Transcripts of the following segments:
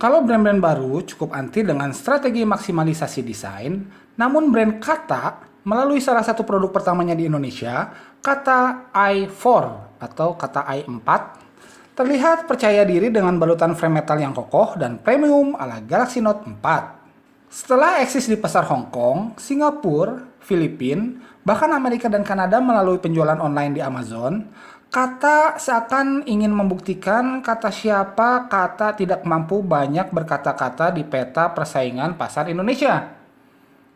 Kalau brand-brand baru cukup anti dengan strategi maksimalisasi desain, namun brand Kata melalui salah satu produk pertamanya di Indonesia, Kata i4 atau Kata i4, terlihat percaya diri dengan balutan frame metal yang kokoh dan premium ala Galaxy Note 4. Setelah eksis di pasar Hong Kong, Singapura, Filipina, bahkan Amerika dan Kanada melalui penjualan online di Amazon, Kata seakan ingin membuktikan kata siapa Kata tidak mampu banyak berkata-kata di peta persaingan pasar Indonesia.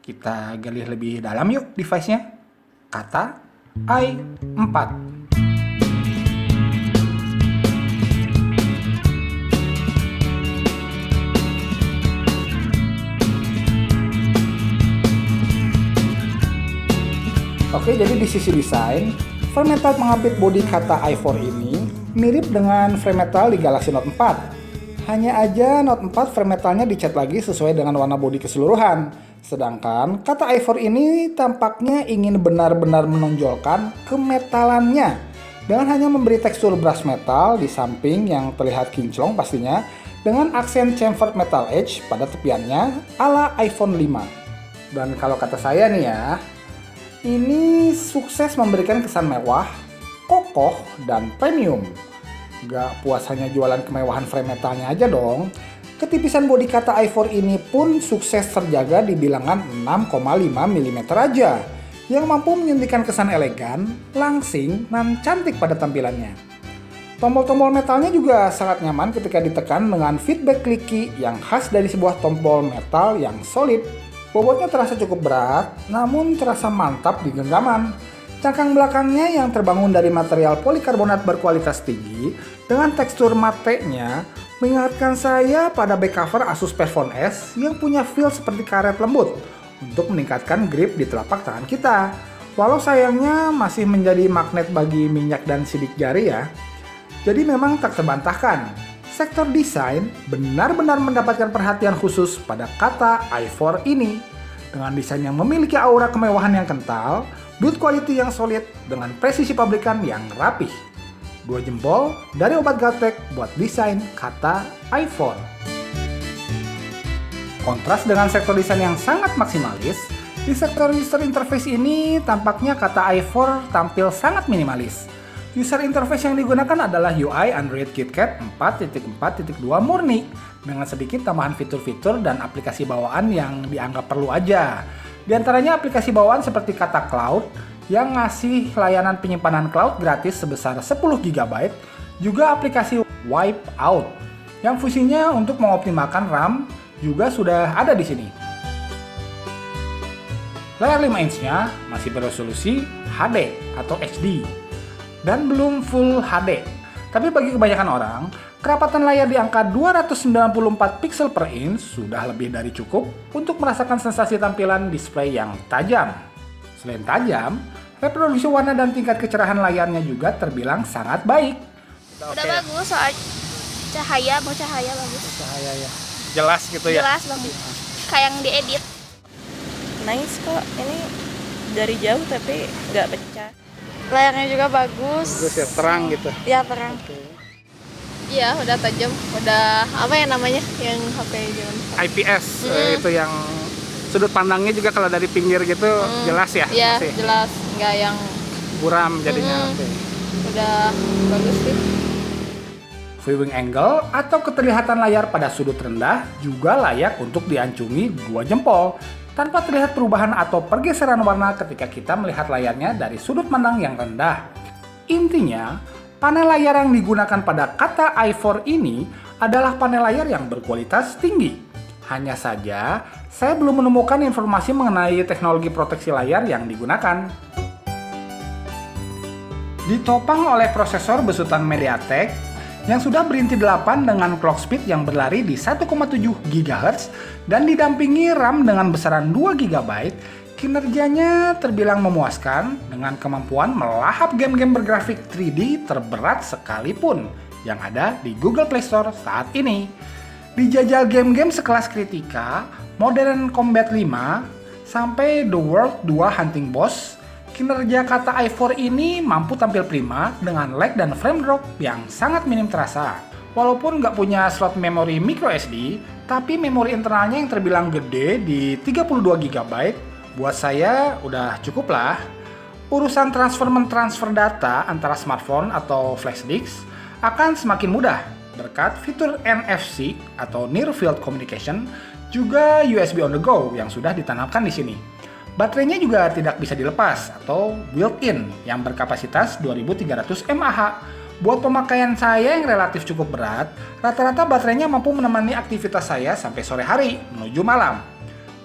Kita gali lebih dalam yuk device-nya. Kata i4. Oke, jadi di sisi desain, frame metal pengapit bodi Kata i4 ini mirip dengan frame metal di Galaxy Note 4. Hanya aja Note 4 frame metalnya dicat lagi sesuai dengan warna bodi keseluruhan. Sedangkan Kata i4 ini tampaknya ingin benar-benar menonjolkan kemetalannya dengan hanya memberi tekstur brush metal di samping yang terlihat kinclong pastinya dengan aksen chamfered metal edge pada tepiannya ala iPhone 5. Dan kalau kata saya nih ya, ini sukses memberikan kesan mewah, kokoh, dan premium. Gak puas hanya jualan kemewahan frame metalnya aja dong. Ketipisan bodi Kata i4 ini pun sukses terjaga di bilangan 6,5 mm aja, yang mampu menyuntikkan kesan elegan, langsing, dan cantik pada tampilannya. Tombol-tombol metalnya juga sangat nyaman ketika ditekan dengan feedback clicky yang khas dari sebuah tombol metal yang solid. Bobotnya terasa cukup berat, namun terasa mantap di genggaman. Cangkang belakangnya yang terbangun dari material polikarbonat berkualitas tinggi dengan tekstur matenya mengingatkan saya pada back cover Asus Perphone S yang punya feel seperti karet lembut untuk meningkatkan grip di telapak tangan kita. Walau sayangnya masih menjadi magnet bagi minyak dan sidik jari ya. Jadi memang tak terbantahkan, sektor desain benar-benar mendapatkan perhatian khusus pada Kata i4 ini. Dengan desain yang memiliki aura kemewahan yang kental, build quality yang solid dengan presisi pabrikan yang rapih. 2 jempol dari Obat Galtek buat desain Kata i4. Kontras dengan sektor desain yang sangat maksimalis, di sektor user interface ini tampaknya Kata i4 tampil sangat minimalis. User interface yang digunakan adalah UI Android KitKat 4.4.2 murni dengan sedikit tambahan fitur-fitur dan aplikasi bawaan yang dianggap perlu aja. Di antaranya aplikasi bawaan seperti Kata Cloud yang ngasih layanan penyimpanan cloud gratis sebesar 10 GB, juga aplikasi Wipeout yang fungsinya untuk mengoptimalkan RAM juga sudah ada di sini. Layar 5 inch-nya masih beresolusi HD atau HD dan belum Full HD. Tapi bagi kebanyakan orang, kerapatan layar di angka 294 pixel per inch sudah lebih dari cukup untuk merasakan sensasi tampilan display yang tajam. Selain tajam, reproduksi warna dan tingkat kecerahan layarnya juga terbilang sangat baik. Udah bagus, soal cahaya bagus. Cahaya ya. Jelas gitu ya? Jelas banget. Kayak yang diedit. Nice kok, ini dari jauh tapi nggak pecah. Layarnya juga bagus. Bagus ya, terang gitu. Ya, terang. Iya, udah tajam. Udah apa ya namanya yang HP zaman IPS itu yang sudut pandangnya juga kalau dari pinggir gitu jelas ya? Iya, masih jelas. Nggak yang buram jadinya. Oke. udah bagus sih. Viewing angle atau keterlihatan layar pada sudut rendah juga layak untuk diancungi 2 jempol tanpa terlihat perubahan atau pergeseran warna ketika kita melihat layarnya dari sudut pandang yang rendah. Intinya, panel layar yang digunakan pada Kata i4 ini adalah panel layar yang berkualitas tinggi. Hanya saja, saya belum menemukan informasi mengenai teknologi proteksi layar yang digunakan. Ditopang oleh prosesor besutan MediaTek yang sudah berinti 8 dengan clock speed yang berlari di 1,7 GHz dan didampingi RAM dengan besaran 2 GB, kinerjanya terbilang memuaskan dengan kemampuan melahap game-game bergrafik 3D terberat sekalipun yang ada di Google Play Store saat ini. Dijajal game-game sekelas Kritika, Modern Combat 5, sampai The World 2 Hunting Boss, kinerja Kata i4 ini mampu tampil prima dengan lag dan frame drop yang sangat minim terasa. Walaupun nggak punya slot memori micro SD, tapi memori internalnya yang terbilang gede di 32 GB, buat saya udah cukup lah. Urusan transfer data antara smartphone atau flash disk akan semakin mudah berkat fitur NFC atau Near Field Communication, juga USB on the go yang sudah ditanamkan di sini. Baterainya juga tidak bisa dilepas atau built-in yang berkapasitas 2300 mAh. Buat pemakaian saya yang relatif cukup berat, rata-rata baterainya mampu menemani aktivitas saya sampai sore hari menuju malam.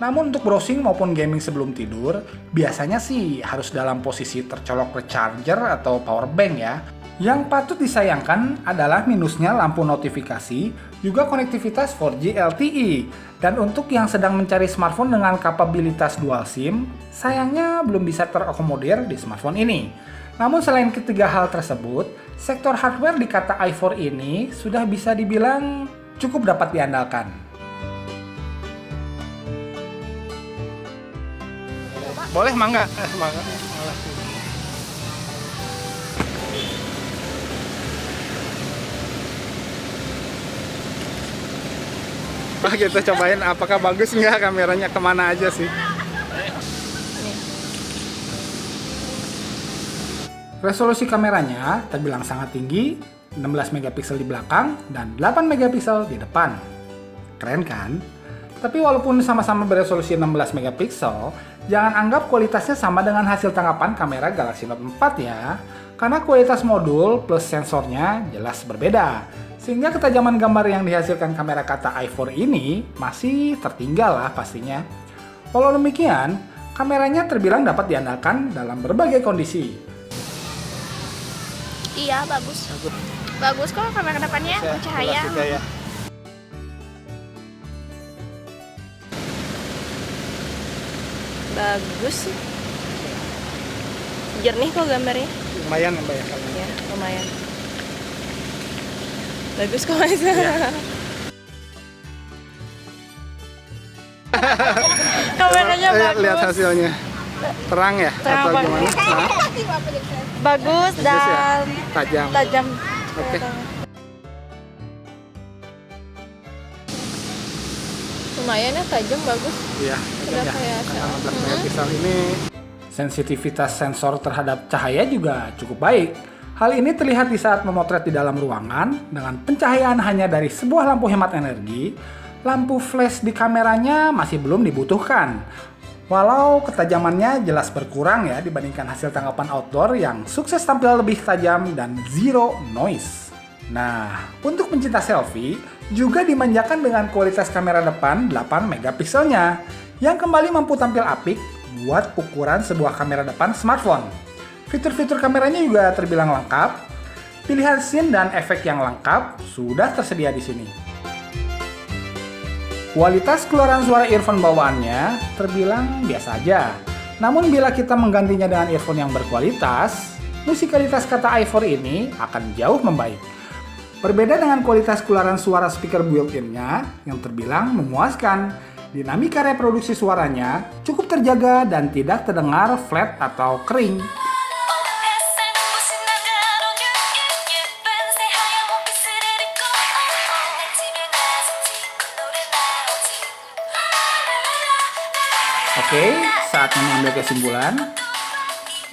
Namun untuk browsing maupun gaming sebelum tidur, biasanya sih harus dalam posisi tercolok recharger atau power bank ya. Yang patut disayangkan adalah minusnya lampu notifikasi, juga konektivitas 4G LTE. Dan untuk yang sedang mencari smartphone dengan kapabilitas dual SIM, sayangnya belum bisa terakomodir di smartphone ini. Namun selain ketiga hal tersebut, sektor hardware di kata i4 ini sudah bisa dibilang cukup dapat diandalkan. Boleh, mangga. Mangga. Wah, kita cobain apakah bagus nggak kameranya, kemana aja sih. Resolusi kameranya terbilang sangat tinggi, 16 megapiksel di belakang dan 8 megapiksel di depan. Keren kan? Tapi walaupun sama-sama beresolusi 16 megapiksel, jangan anggap kualitasnya sama dengan hasil tangkapan kamera Galaxy Note 4 ya. Karena kualitas modul plus sensornya jelas berbeda. Sehingga ketajaman gambar yang dihasilkan kamera kata i4 ini masih tertinggal lah pastinya. Walau demikian, kameranya terbilang dapat diandalkan dalam berbagai kondisi. Iya, bagus. Bagus kok kamera depannya, bercahaya. Bagus sih. Jernih kok gambarnya. Lumayan Mbak ya kalau. Ya, lumayan. Bagus kok Mas. Ya. Kameranya bagus. Lihat hasilnya. Terang ya? Terang atau banget. gimana? Nah, Bagus dan tajam. tajam. Oke. Lumayan ya, tajam, bagus. Iya, Udah ya. kayak Karena 16 megapiksel ini sensitivitas sensor terhadap cahaya juga cukup baik. Hal ini terlihat di saat memotret di dalam ruangan dengan pencahayaan hanya dari sebuah lampu hemat energi. Lampu flash di kameranya masih belum dibutuhkan. Walau ketajamannya jelas berkurang ya dibandingkan hasil tangkapan outdoor yang sukses tampil lebih tajam dan zero noise. Nah, untuk pencinta selfie juga dimanjakan dengan kualitas kamera depan 8 megapikselnya yang kembali mampu tampil apik buat ukuran sebuah kamera depan smartphone. Fitur-fitur kameranya juga terbilang lengkap. Pilihan scene dan efek yang lengkap sudah tersedia di sini. Kualitas keluaran suara earphone bawaannya terbilang biasa aja. Namun bila kita menggantinya dengan earphone yang berkualitas, musikalitas kata i4 ini akan jauh membaik. Berbeda dengan kualitas keluaran suara speaker built-in-nya yang terbilang memuaskan, dinamika reproduksi suaranya cukup terjaga dan tidak terdengar flat atau kering. Oke, saatnya mengambil kesimpulan.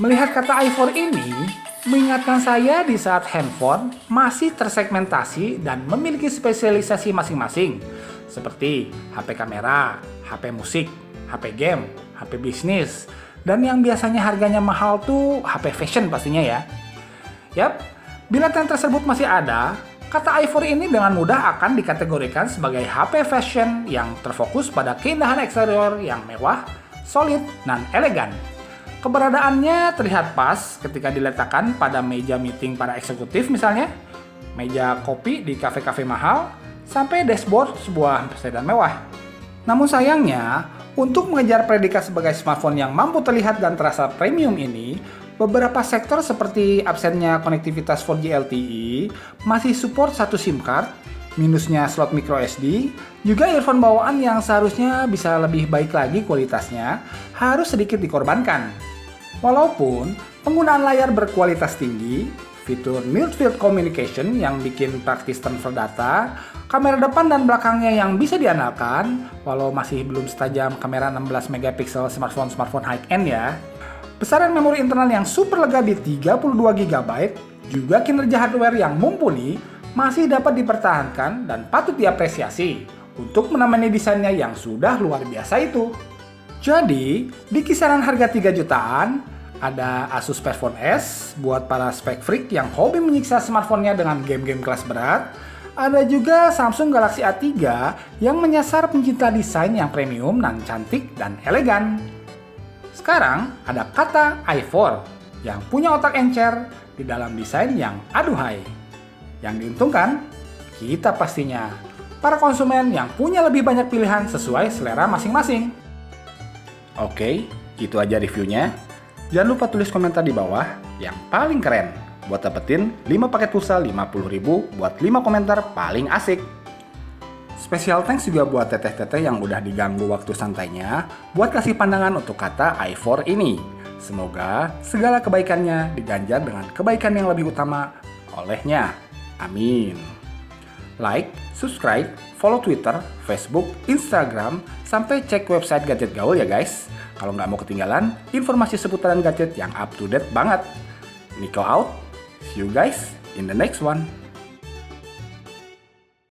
Melihat kata i4 ini mengingatkan saya di saat handphone masih tersegmentasi dan memiliki spesialisasi masing-masing, seperti HP kamera, HP musik, HP game, HP bisnis, dan yang biasanya harganya mahal tuh HP fashion pastinya ya. Yap, bila tren tersebut masih ada, kata i4 ini dengan mudah akan dikategorikan sebagai HP fashion yang terfokus pada keindahan eksterior yang mewah, solid, dan elegan. Keberadaannya terlihat pas ketika diletakkan pada meja meeting para eksekutif misalnya, meja kopi di kafe-kafe mahal, sampai dashboard sebuah sedan mewah. Namun sayangnya, untuk mengejar predikat sebagai smartphone yang mampu terlihat dan terasa premium ini, beberapa sektor seperti absennya konektivitas 4G LTE, masih support satu SIM card, minusnya slot micro SD, juga earphone bawaan yang seharusnya bisa lebih baik lagi kualitasnya, harus sedikit dikorbankan. Walaupun penggunaan layar berkualitas tinggi, fitur Near Field Communication yang bikin praktis transfer data, kamera depan dan belakangnya yang bisa diandalkan, walau masih belum setajam kamera 16 megapiksel smartphone high-end ya. Besaran memori internal yang super lega di 32 GB, juga kinerja hardware yang mumpuni, masih dapat dipertahankan dan patut diapresiasi untuk menemani desainnya yang sudah luar biasa itu. Jadi, di kisaran harga 3 jutaan, ada Asus Perphone S buat para spek freak yang hobi menyiksa smartphone-nya dengan game-game kelas berat. Ada juga Samsung Galaxy A3 yang menyasar pencinta desain yang premium dan cantik dan elegan. Sekarang ada Kata i4 yang punya otak encer di dalam desain yang aduhai. Yang diuntungkan, kita pastinya, para konsumen yang punya lebih banyak pilihan sesuai selera masing-masing. Oke, itu aja reviewnya. Jangan lupa tulis komentar di bawah yang paling keren buat dapetin 5 paket pulsa 50.000 buat 5 komentar paling asik. Special thanks juga buat teteh-teteh yang udah diganggu waktu santainya buat kasih pandangan untuk Kata i4 ini. Semoga segala kebaikannya diganjar dengan kebaikan yang lebih utama olehnya. Amin. Like, subscribe, follow Twitter, Facebook, Instagram, sampai cek website Gadget Gaul ya guys. Kalau nggak mau ketinggalan informasi seputaran gadget yang up to date banget. Nico out. See you guys in the next one.